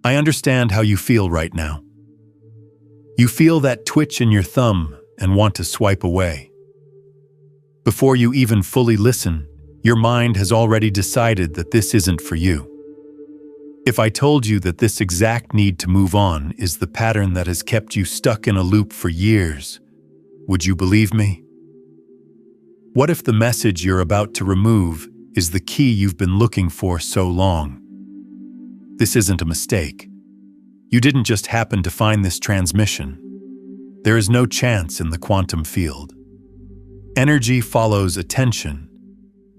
I understand how you feel right now. You feel that twitch in your thumb and want to swipe away. Before you even fully listen, your mind has already decided that this isn't for you. If I told you that this exact need to move on is the pattern that has kept you stuck in a loop for years, would you believe me? What if the message you're about to remove is the key you've been looking for so long? This isn't a mistake. You didn't just happen to find this transmission. There is no chance in the quantum field. Energy follows attention,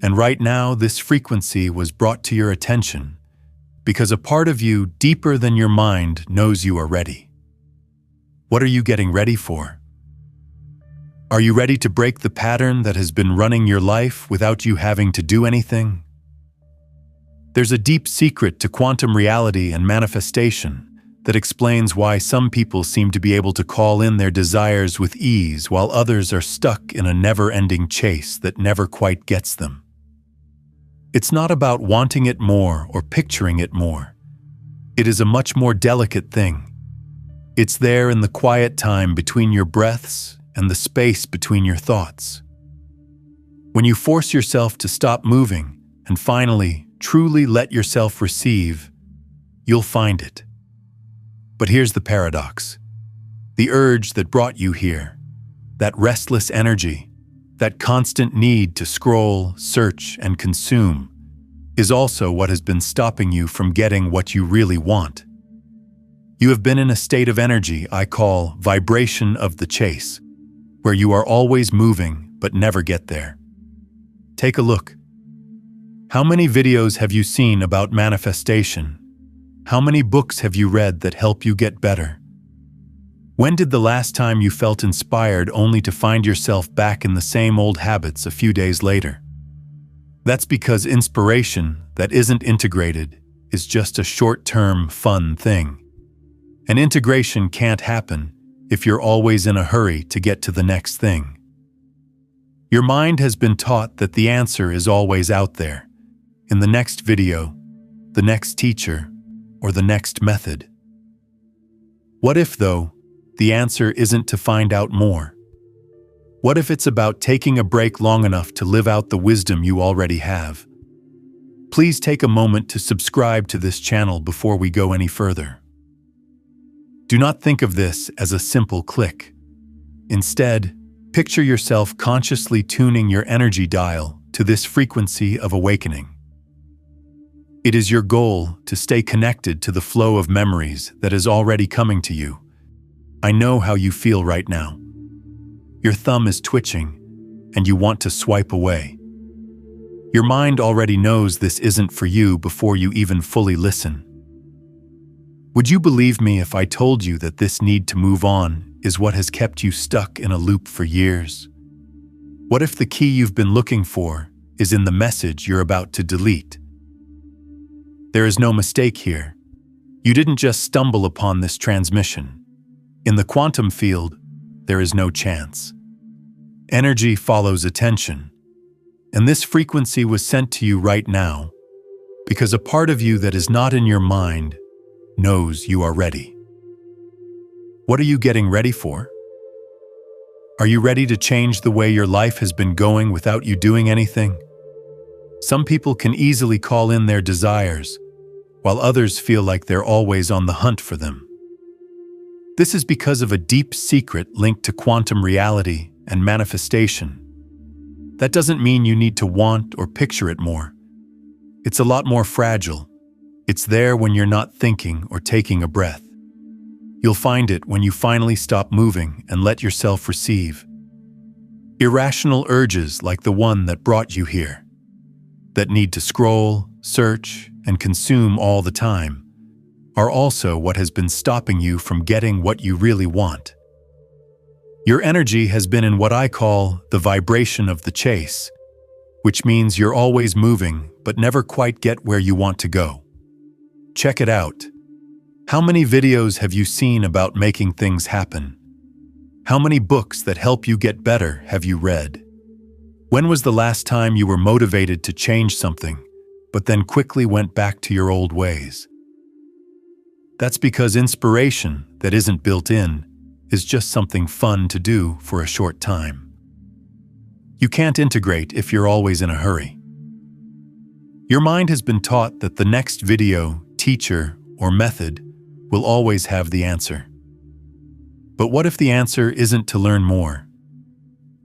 and right now this frequency was brought to your attention because a part of you deeper than your mind knows you are ready. What are you getting ready for? Are you ready to break the pattern that has been running your life without you having to do anything? There's a deep secret to quantum reality and manifestation that explains why some people seem to be able to call in their desires with ease while others are stuck in a never-ending chase that never quite gets them. It's not about wanting it more or picturing it more. It is a much more delicate thing. It's there in the quiet time between your breaths and the space between your thoughts. When you force yourself to stop moving and finally, truly let yourself receive, you'll find it. But here's the paradox. The urge that brought you here, that restless energy, that constant need to scroll, search, and consume, is also what has been stopping you from getting what you really want. You have been in a state of energy I call vibration of the chase, where you are always moving but never get there. Take a look. How many videos have you seen about manifestation? How many books have you read that help you get better? When did the last time you felt inspired only to find yourself back in the same old habits a few days later? That's because inspiration that isn't integrated is just a short-term, fun thing. And integration can't happen if you're always in a hurry to get to the next thing. Your mind has been taught that the answer is always out there, in the next video, the next teacher, or the next method. What if, though, the answer isn't to find out more? What if it's about taking a break long enough to live out the wisdom you already have? Please take a moment to subscribe to this channel before we go any further. Do not think of this as a simple click. Instead, picture yourself consciously tuning your energy dial to this frequency of awakening. It is your goal to stay connected to the flow of memories that is already coming to you. I know how you feel right now. Your thumb is twitching, and you want to swipe away. Your mind already knows this isn't for you before you even fully listen. Would you believe me if I told you that this need to move on is what has kept you stuck in a loop for years? What if the key you've been looking for is in the message you're about to delete? There is no mistake here. You didn't just stumble upon this transmission. In the quantum field, there is no chance. Energy follows attention, and this frequency was sent to you right now because a part of you that is not in your mind knows you are ready. What are you getting ready for? Are you ready to change the way your life has been going without you doing anything? Some people can easily call in their desires, while others feel like they're always on the hunt for them. This is because of a deep secret linked to quantum reality and manifestation. That doesn't mean you need to want or picture it more. It's a lot more fragile. It's there when you're not thinking or taking a breath. You'll find it when you finally stop moving and let yourself receive. Irrational urges like the one that brought you here, that need to scroll, search, and consume all the time, are also what has been stopping you from getting what you really want. Your energy has been in what I call the vibration of the chase, which means you're always moving but never quite get where you want to go. Check it out. How many videos have you seen about making things happen? How many books that help you get better have you read? When was the last time you were motivated to change something, but then quickly went back to your old ways? That's because inspiration that isn't built in is just something fun to do for a short time. You can't integrate if you're always in a hurry. Your mind has been taught that the next video, teacher, or method will always have the answer. But what if the answer isn't to learn more?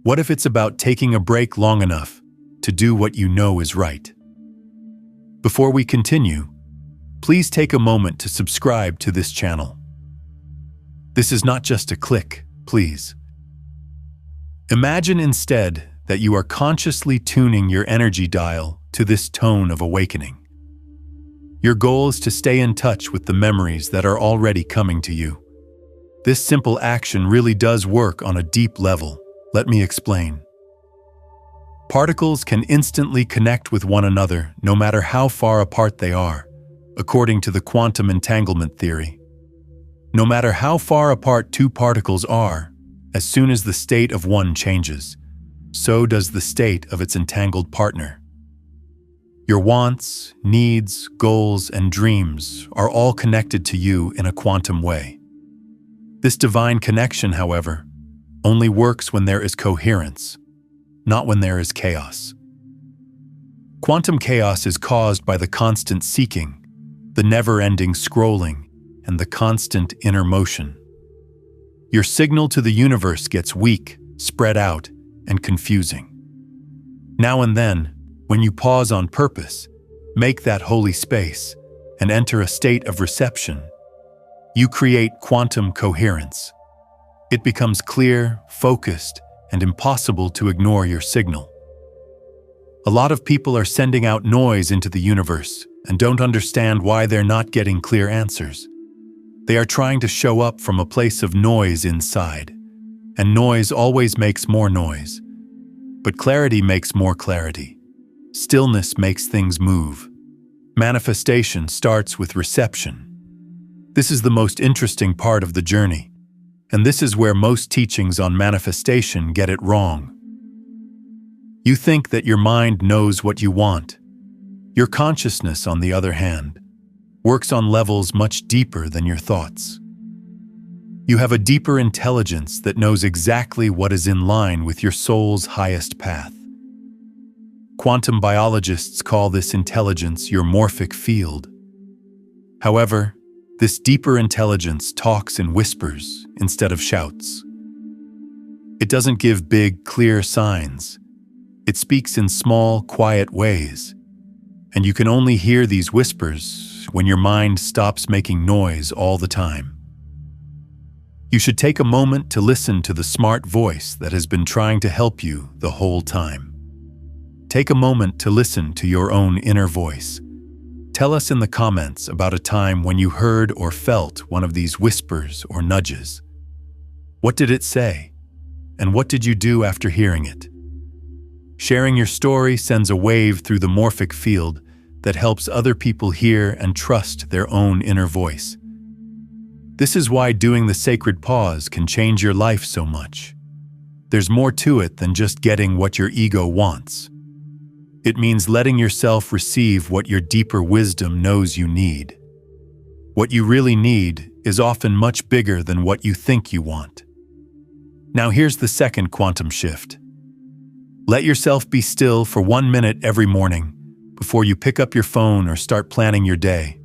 What if it's about taking a break long enough to do what you know is right? Before we continue, please take a moment to subscribe to this channel. This is not just a click, please. Imagine instead that you are consciously tuning your energy dial to this tone of awakening. Your goal is to stay in touch with the memories that are already coming to you. This simple action really does work on a deep level. Let me explain. Particles can instantly connect with one another no matter how far apart they are, according to the quantum entanglement theory. No matter how far apart two particles are, as soon as the state of one changes, so does the state of its entangled partner. Your wants, needs, goals, and dreams are all connected to you in a quantum way. This divine connection, however, only works when there is coherence, not when there is chaos. Quantum chaos is caused by the constant seeking, the never-ending scrolling, and the constant inner motion. Your signal to the universe gets weak, spread out, and confusing. Now and then, when you pause on purpose, make that holy space, and enter a state of reception, you create quantum coherence. It becomes clear, focused, and impossible to ignore your signal. A lot of people are sending out noise into the universe and don't understand why they're not getting clear answers. They are trying to show up from a place of noise inside, and noise always makes more noise. But clarity makes more clarity. Stillness makes things move. Manifestation starts with reception. This is the most interesting part of the journey, and this is where most teachings on manifestation get it wrong. You think that your mind knows what you want. Your consciousness, on the other hand, works on levels much deeper than your thoughts. You have a deeper intelligence that knows exactly what is in line with your soul's highest path. Quantum biologists call this intelligence your morphic field. However, this deeper intelligence talks in whispers instead of shouts. It doesn't give big, clear signs. It speaks in small, quiet ways. And you can only hear these whispers when your mind stops making noise all the time. You should take a moment to listen to the smart voice that has been trying to help you the whole time. Take a moment to listen to your own inner voice. Tell us in the comments about a time when you heard or felt one of these whispers or nudges. What did it say? And what did you do after hearing it? Sharing your story sends a wave through the morphic field that helps other people hear and trust their own inner voice. This is why doing the sacred pause can change your life so much. There's more to it than just getting what your ego wants. It means letting yourself receive what your deeper wisdom knows you need. What you really need is often much bigger than what you think you want. Now here's the second quantum shift. Let yourself be still for 1 minute every morning before you pick up your phone or start planning your day.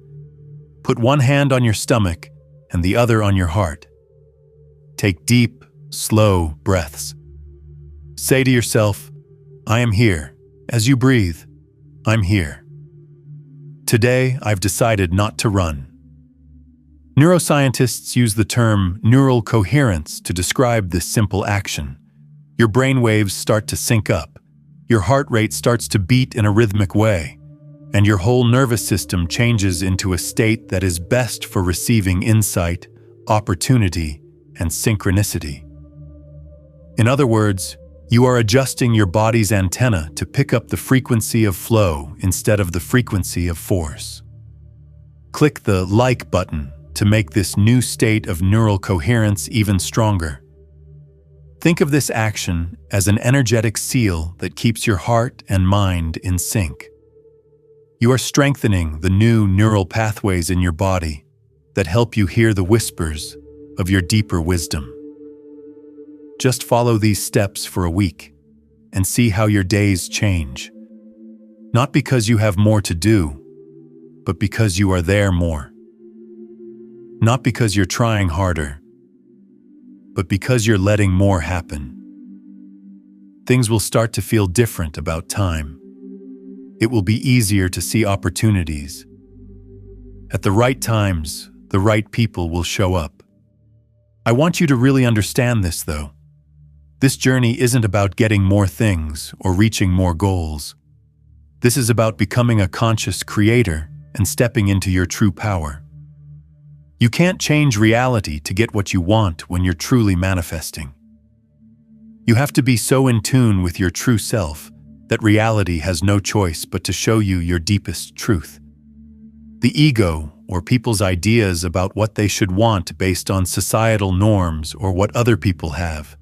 Put one hand on your stomach and the other on your heart. Take deep, slow breaths. Say to yourself, I am here. As you breathe, I'm here. Today, I've decided not to run. Neuroscientists use the term neural coherence to describe this simple action. Your brain waves start to sync up, your heart rate starts to beat in a rhythmic way, and your whole nervous system changes into a state that is best for receiving insight, opportunity, and synchronicity. In other words, you are adjusting your body's antenna to pick up the frequency of flow instead of the frequency of force. Click the like button to make this new state of neural coherence even stronger. Think of this action as an energetic seal that keeps your heart and mind in sync. You are strengthening the new neural pathways in your body that help you hear the whispers of your deeper wisdom. Just follow these steps for a week and see how your days change. Not because you have more to do, but because you are there more. Not because you're trying harder, but because you're letting more happen. Things will start to feel different about time. It will be easier to see opportunities. At the right times, the right people will show up. I want you to really understand this, though. This journey isn't about getting more things or reaching more goals. This is about becoming a conscious creator and stepping into your true power. You can't change reality to get what you want when you're truly manifesting. You have to be so in tune with your true self that reality has no choice but to show you your deepest truth. The ego, or people's ideas about what they should want based on societal norms or what other people have,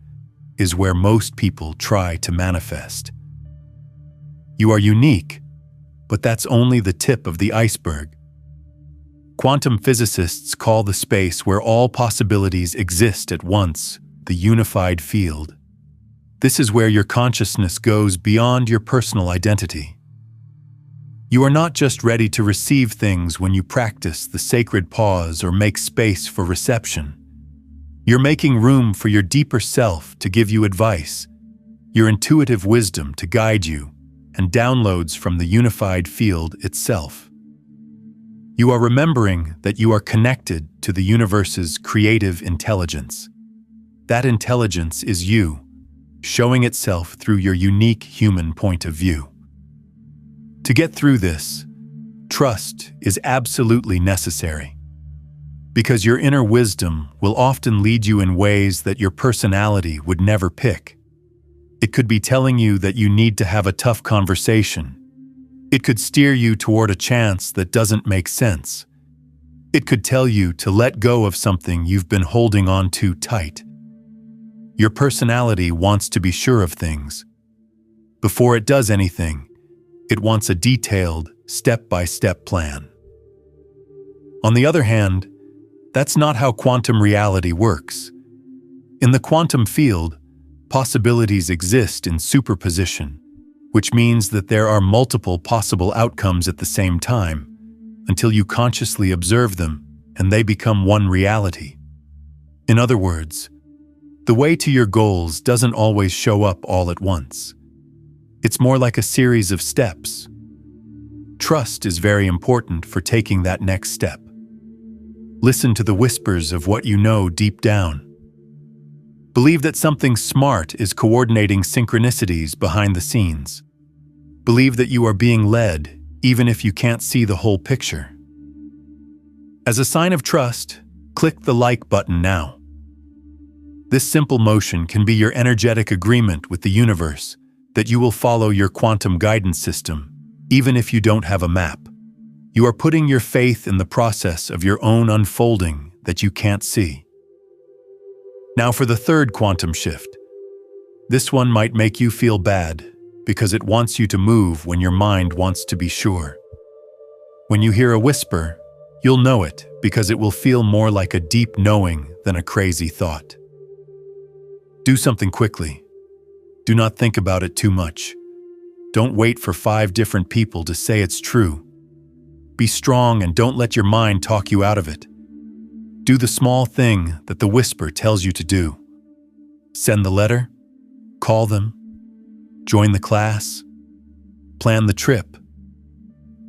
is where most people try to manifest. You are unique, but that's only the tip of the iceberg. Quantum physicists call the space where all possibilities exist at once the unified field. This is where your consciousness goes beyond your personal identity. You are not just ready to receive things when you practice the sacred pause or make space for reception. You're making room for your deeper self to give you advice, your intuitive wisdom to guide you, and downloads from the unified field itself. You are remembering that you are connected to the universe's creative intelligence. That intelligence is you, showing itself through your unique human point of view. To get through this, trust is absolutely necessary. Because your inner wisdom will often lead you in ways that your personality would never pick. It could be telling you that you need to have a tough conversation. It could steer you toward a chance that doesn't make sense. It could tell you to let go of something you've been holding on to tight. Your personality wants to be sure of things. Before it does anything, it wants a detailed, step-by-step plan. On the other hand, that's not how quantum reality works. In the quantum field, possibilities exist in superposition, which means that there are multiple possible outcomes at the same time, until you consciously observe them and they become one reality. In other words, the way to your goals doesn't always show up all at once. It's more like a series of steps. Trust is very important for taking that next step. Listen to the whispers of what you know deep down. Believe that something smart is coordinating synchronicities behind the scenes. Believe that you are being led, even if you can't see the whole picture. As a sign of trust, click the like button now. This simple motion can be your energetic agreement with the universe that you will follow your quantum guidance system, even if you don't have a map. You are putting your faith in the process of your own unfolding that you can't see. Now for the third quantum shift. This one might make you feel bad because it wants you to move when your mind wants to be sure. When you hear a whisper, you'll know it because it will feel more like a deep knowing than a crazy thought. Do something quickly. Do not think about it too much. Don't wait for 5 different people to say it's true. Be strong and don't let your mind talk you out of it. Do the small thing that the whisper tells you to do. Send the letter, call them, join the class, plan the trip.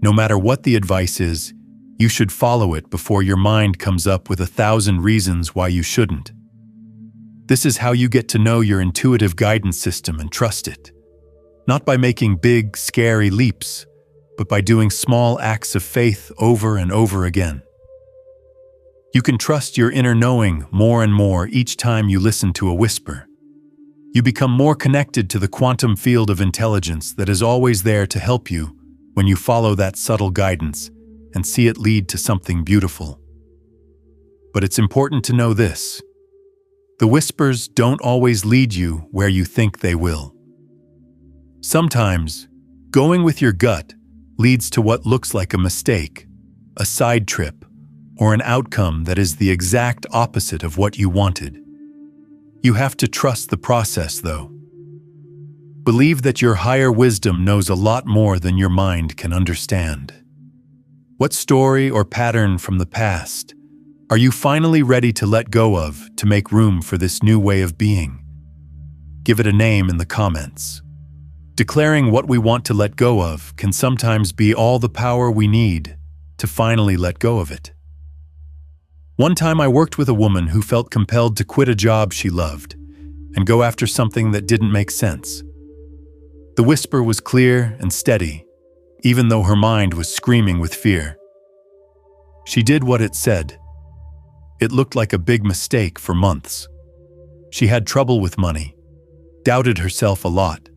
No matter what the advice is, you should follow it before your mind comes up with 1,000 reasons why you shouldn't. This is how you get to know your intuitive guidance system and trust it. Not by making big, scary leaps, but by doing small acts of faith over and over again. You can trust your inner knowing more and more each time you listen to a whisper. You become more connected to the quantum field of intelligence that is always there to help you when you follow that subtle guidance and see it lead to something beautiful. But it's important to know this. The whispers don't always lead you where you think they will. Sometimes, going with your gut leads to what looks like a mistake, a side trip, or an outcome that is the exact opposite of what you wanted. You have to trust the process, though. Believe that your higher wisdom knows a lot more than your mind can understand. What story or pattern from the past are you finally ready to let go of to make room for this new way of being? Give it a name in the comments. Declaring what we want to let go of can sometimes be all the power we need to finally let go of it. One time I worked with a woman who felt compelled to quit a job she loved and go after something that didn't make sense. The whisper was clear and steady, even though her mind was screaming with fear. She did what it said. It looked like a big mistake for months. She had trouble with money, doubted herself a lot,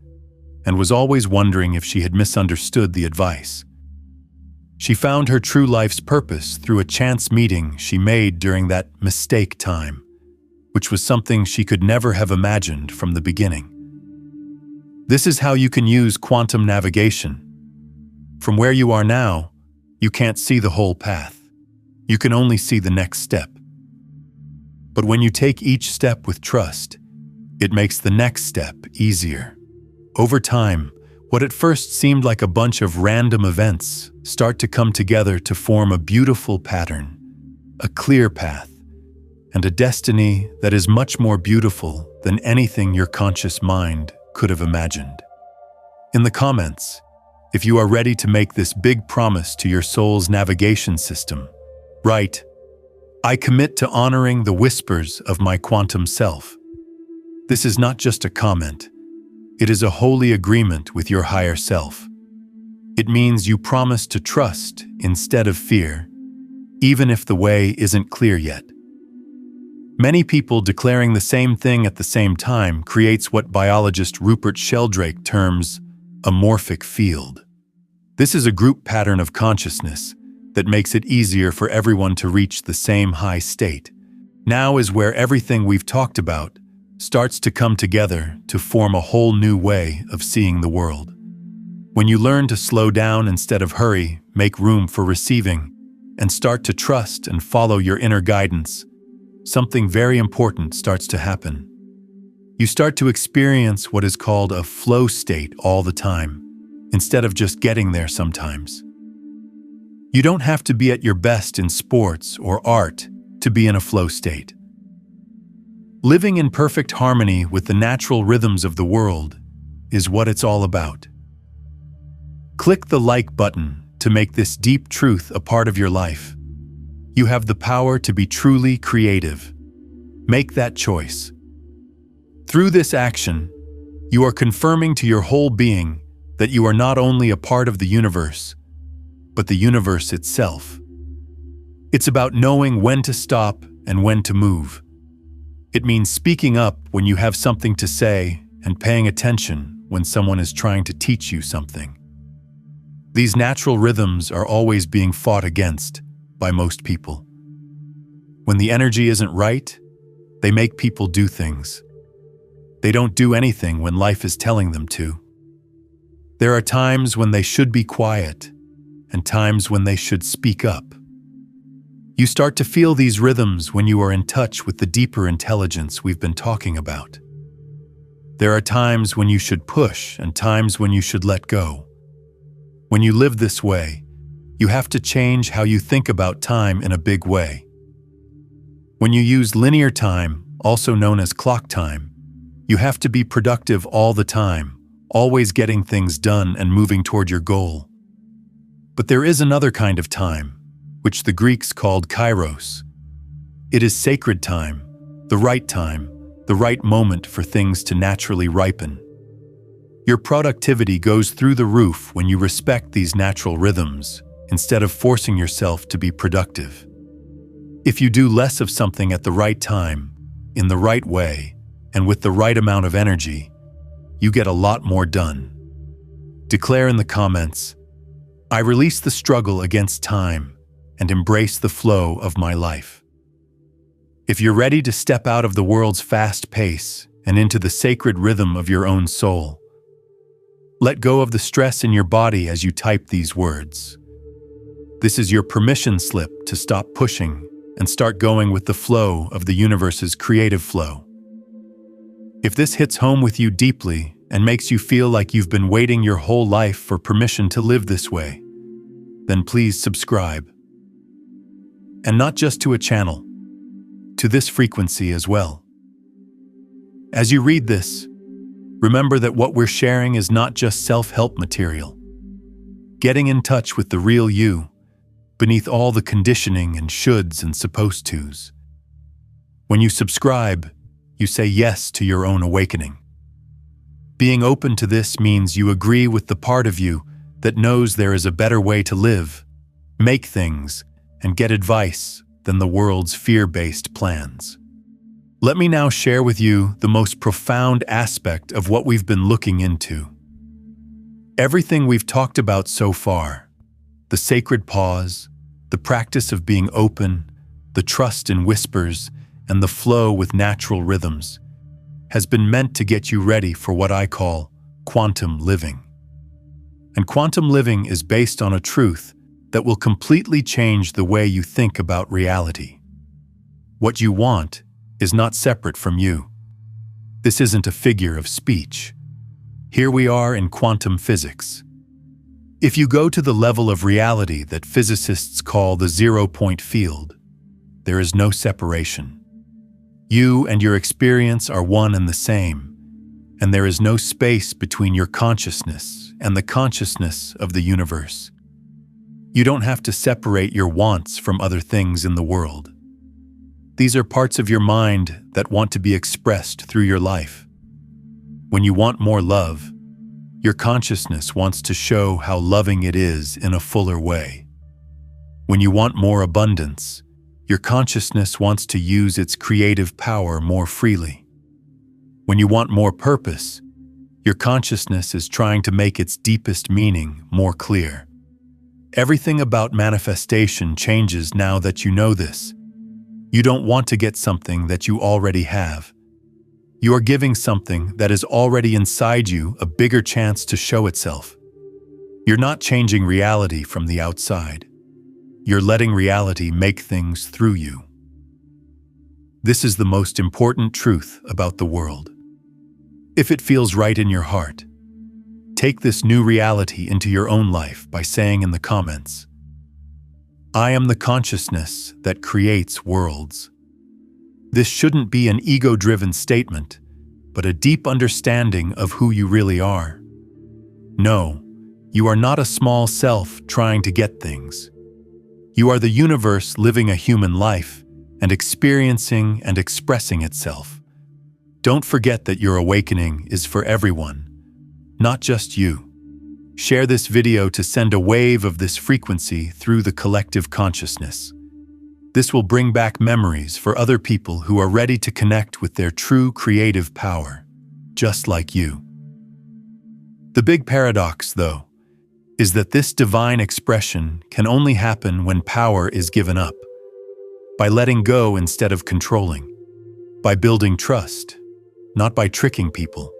and was always wondering if she had misunderstood the advice. She found her true life's purpose through a chance meeting she made during that mistake time, which was something she could never have imagined from the beginning. This is how you can use quantum navigation. From where you are now, you can't see the whole path. You can only see the next step. But when you take each step with trust, it makes the next step easier. Over time, what at first seemed like a bunch of random events start to come together to form a beautiful pattern, a clear path, and a destiny that is much more beautiful than anything your conscious mind could have imagined. In the comments, if you are ready to make this big promise to your soul's navigation system, write, "I commit to honoring the whispers of my quantum self." This is not just a comment. It is a holy agreement with your higher self. It means you promise to trust instead of fear, even if the way isn't clear yet. Many people declaring the same thing at the same time creates what biologist Rupert Sheldrake terms a morphic field. This is a group pattern of consciousness that makes it easier for everyone to reach the same high state. Now is where everything we've talked about starts to come together to form a whole new way of seeing the world. When you learn to slow down instead of hurry, make room for receiving, and start to trust and follow your inner guidance, something very important starts to happen. You start to experience what is called a flow state all the time, instead of just getting there sometimes. You don't have to be at your best in sports or art to be in a flow state. Living in perfect harmony with the natural rhythms of the world is what it's all about. Click the like button to make this deep truth a part of your life. You have the power to be truly creative. Make that choice. Through this action, you are confirming to your whole being that you are not only a part of the universe, but the universe itself. It's about knowing when to stop and when to move. It means speaking up when you have something to say and paying attention when someone is trying to teach you something. These natural rhythms are always being fought against by most people. When the energy isn't right, they make people do things. They don't do anything when life is telling them to. There are times when they should be quiet and times when they should speak up. You start to feel these rhythms when you are in touch with the deeper intelligence we've been talking about. There are times when you should push and times when you should let go. When you live this way, you have to change how you think about time in a big way. When you use linear time, also known as clock time, you have to be productive all the time, always getting things done and moving toward your goal. But there is another kind of time, which the Greeks called kairos. It is sacred time, the right moment for things to naturally ripen. Your productivity goes through the roof when you respect these natural rhythms, instead of forcing yourself to be productive. If you do less of something at the right time, in the right way, and with the right amount of energy, you get a lot more done. Declare in the comments, "I release the struggle against time and embrace the flow of my life." If you're ready to step out of the world's fast pace and into the sacred rhythm of your own soul, let go of the stress in your body as you type these words. This is your permission slip to stop pushing and start going with the flow of the universe's creative flow. If this hits home with you deeply and makes you feel like you've been waiting your whole life for permission to live this way, then please subscribe. And not just to a channel, to this frequency as well. As you read this, remember that what we're sharing is not just self-help material. Getting in touch with the real you, beneath all the conditioning and shoulds and supposed tos. When you subscribe, you say yes to your own awakening. Being open to this means you agree with the part of you that knows there is a better way to live, make things, and get advice than the world's fear-based plans. Let me now share with you the most profound aspect of what we've been looking into. Everything we've talked about so far, the sacred pause, the practice of being open, the trust in whispers, and the flow with natural rhythms, has been meant to get you ready for what I call quantum living. And quantum living is based on a truth that will completely change the way you think about reality. What you want is not separate from you. This isn't a figure of speech. Here we are in quantum physics. If you go to the level of reality that physicists call the zero-point field, there is no separation. You and your experience are one and the same, and there is no space between your consciousness and the consciousness of the universe. You don't have to separate your wants from other things in the world. These are parts of your mind that want to be expressed through your life. When you want more love, your consciousness wants to show how loving it is in a fuller way. When you want more abundance, your consciousness wants to use its creative power more freely. When you want more purpose, your consciousness is trying to make its deepest meaning more clear. Everything about manifestation changes now that you know this. You don't want to get something that you already have. You are giving something that is already inside you a bigger chance to show itself. You're not changing reality from the outside. You're letting reality make things through you. This is the most important truth about the world. If it feels right in your heart, take this new reality into your own life by saying in the comments, "I am the consciousness that creates worlds." This shouldn't be an ego-driven statement, but a deep understanding of who you really are. No, you are not a small self trying to get things. You are the universe living a human life and experiencing and expressing itself. Don't forget that your awakening is for everyone, not just you. Share this video to send a wave of this frequency through the collective consciousness. This will bring back memories for other people who are ready to connect with their true creative power, just like you. The big paradox, though, is that this divine expression can only happen when power is given up, by letting go instead of controlling, by building trust, not by tricking people.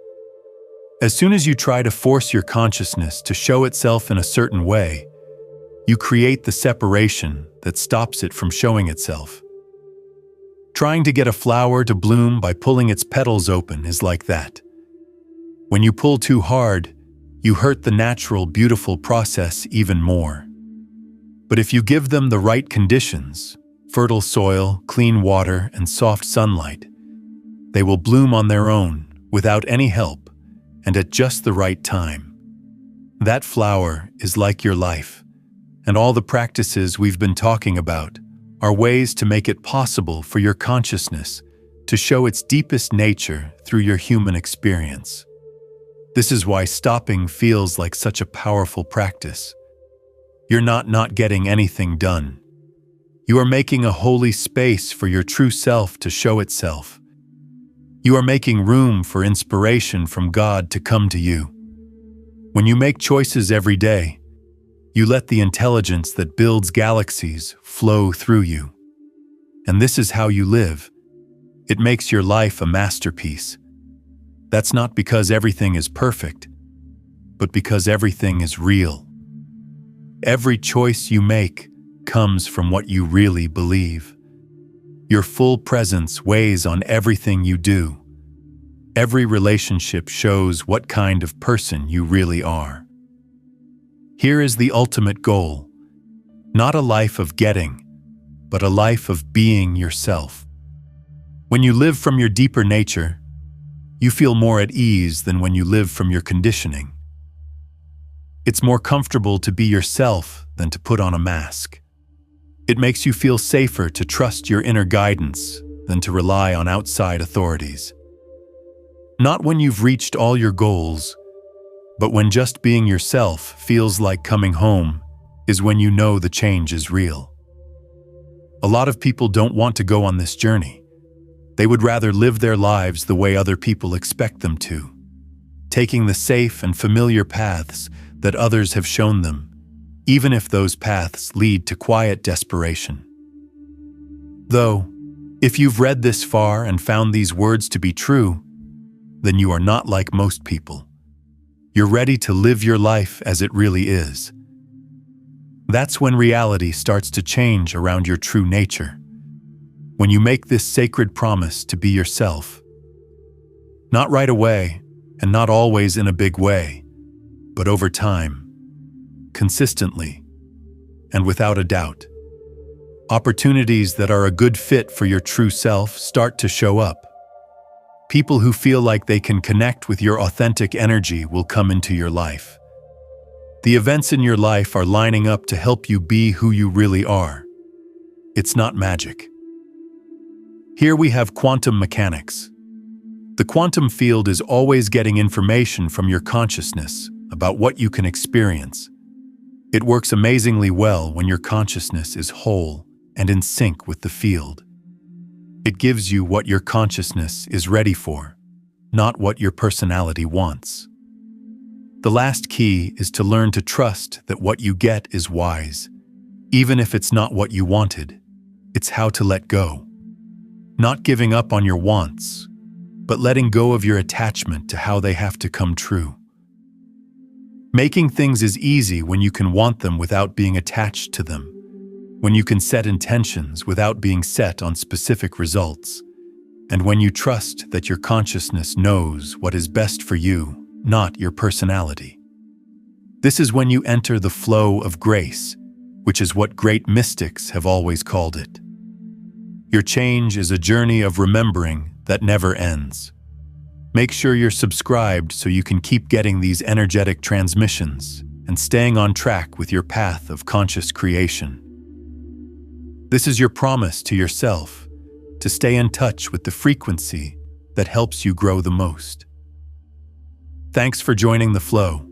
As soon as you try to force your consciousness to show itself in a certain way, you create the separation that stops it from showing itself. Trying to get a flower to bloom by pulling its petals open is like that. When you pull too hard, you hurt the natural, beautiful process even more. But if you give them the right conditions, fertile soil, clean water, and soft sunlight, they will bloom on their own, without any help, and at just the right time. That flower is like your life, and all the practices we've been talking about are ways to make it possible for your consciousness to show its deepest nature through your human experience. This is why stopping feels like such a powerful practice. You're not getting anything done. You are making a holy space for your true self to show itself. You are making room for inspiration from God to come to you. When you make choices every day, you let the intelligence that builds galaxies flow through you. And this is how you live, It makes your life a masterpiece. That's not because everything is perfect, but because everything is real. Every choice you make comes from what you really believe. Your full presence weighs on everything you do. Every relationship shows what kind of person you really are. Here is the ultimate goal: not a life of getting, but a life of being yourself. When you live from your deeper nature, you feel more at ease than when you live from your conditioning. It's more comfortable to be yourself than to put on a mask. It makes you feel safer to trust your inner guidance than to rely on outside authorities. Not when you've reached all your goals, but when just being yourself feels like coming home is when you know the change is real. A lot of people don't want to go on this journey. They would rather live their lives the way other people expect them to, taking the safe and familiar paths that others have shown them, even if those paths lead to quiet desperation. Though, if you've read this far and found these words to be true, then you are not like most people. You're ready to live your life as it really is. That's when reality starts to change around your true nature. When you make this sacred promise to be yourself. Not right away, and not always in a big way, but over time, consistently, and without a doubt. Opportunities that are a good fit for your true self start to show up. People who feel like they can connect with your authentic energy will come into your life. The events in your life are lining up to help you be who you really are. It's not magic. Here we have quantum mechanics. The quantum field is always getting information from your consciousness about what you can experience. It works amazingly well when your consciousness is whole and in sync with the field. It gives you what your consciousness is ready for, not what your personality wants. The last key is to learn to trust that what you get is wise. Even if it's not what you wanted, it's how to let go. Not giving up on your wants, but letting go of your attachment to how they have to come true. Making things is easy when you can want them without being attached to them, when you can set intentions without being set on specific results, and when you trust that your consciousness knows what is best for you, not your personality. This is when you enter the flow of grace, which is what great mystics have always called it. Your change is a journey of remembering that never ends. Make sure you're subscribed so you can keep getting these energetic transmissions and staying on track with your path of conscious creation. This is your promise to yourself to stay in touch with the frequency that helps you grow the most. Thanks for joining the flow.